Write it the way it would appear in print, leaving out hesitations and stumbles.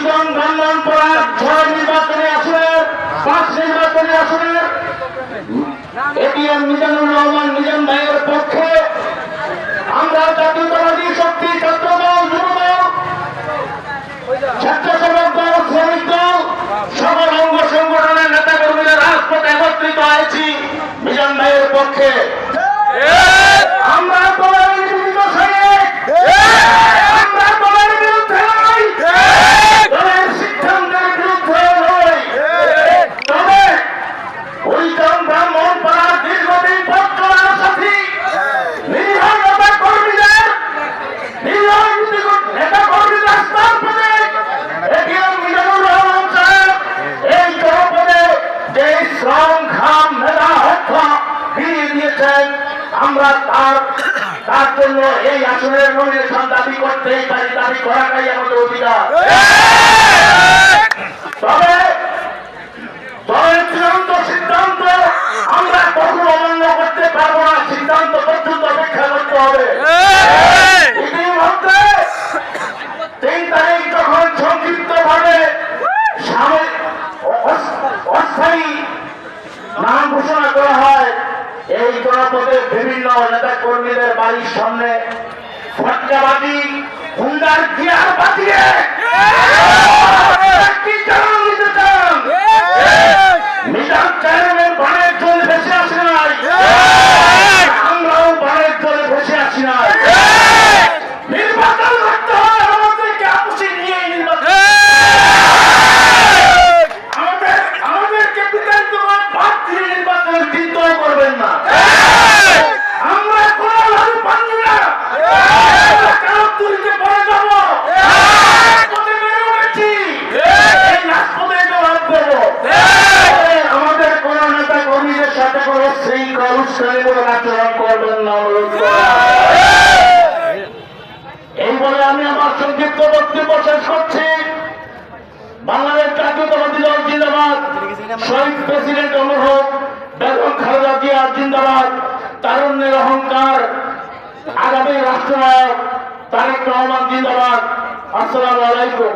হবিগঞ্জ ব্রাহ্মণপাড়া 6 নির্বাচনী আসনের 5 নির্বাচনী আসনের এটিএম মিজানুর রহমান মিজান ভাইয়ের পক্ষে আমরা জাতীয়তাবাদী শক্তি ছাত্রদল যুবদল স্বেচ্ছাসেবক দল শ্রমিক দল সকল অঙ্গ সংগঠনের নেতা কর্মীরা রাজপথে একত্রিত হয়েছি মিজান ভাইয়ের পক্ষে। আমরা দলের বিরুদ্ধে সৈনিক, আমরা দলের বিরুদ্ধে নই, দলের সিদ্ধান্তের বিরুদ্ধে নই। তবে হরিজন ব্রাহ্মণপাড়ার দীর্ঘদিন পথ চলার সাথী নিরীহ নেতা কর্মীদের স্থান পেতে এটিএম মিজানুর রহমান সাহেব এই জনপদে যে শ্রম ঘাম মেধা হত্যা ফিরিয়ে দিয়েছেন, আমরা তার জন্য এই আসনের নমিনেশন দাবি করতেই পারি, দাবি করাটাই আমাদের অধিকার। তবে দলের চূড়ান্ত সিদ্ধান্ত আমরা কখনো অমান্য করতে পারবো না, সিদ্ধান্ত পর্যন্ত অপেক্ষা করতে হবে। ইতিমধ্যে 3 তারিখ যখন সংক্ষিপ্ত ভাবে অস্থায়ী নাম ঘোষণা করা হয়, এই জনপদের বিভিন্ন নেতা কর্মীদের বাড়ির সামনে ফটকাবাজি হুন্ডার গিয়ার বাজিয়ে মিজান চেয়ারম্যান বানের জল ভেসে আসে নাই, আমরাও বানের জলে ভেসে আসি নাই। নির্বাচন করতে হয় আমাদেরকে আপসি নিয়ে নির্বাচন, আমাদেরকে বিধানসভা বাদ দিয়ে নির্বাচনের চিন্তা করবেন না। আমরা কোনো লাভ পাচ্ছি না, কারো তুলিতে পড়ে যাব, রাজপথে বেড়ে উঠেছি, এই রাজপথে জবাব দেবো। আমাদের কোন নেতা কর্মীদের সাথে কোনো শৃঙ্খল উৎসাহমূলক আচরণ করবেন না, অনুরোধ করা। এই বলে আমি আমার সংক্ষিপ্ত বক্তব্য শেষ করছি। বাংলাদেশ জাতীয়তাবাদী দল জিন্দাবাদ, শহীদ প্রেসিডেন্ট অমর হোক, বেগম খালেদা জিয়া জিন্দাবাদ, তারুণ্যের অহংকার আগামী রাষ্ট্রনায়ক তারেক রহমান জিন্দাবাদ। আসসালামু আলাইকুম।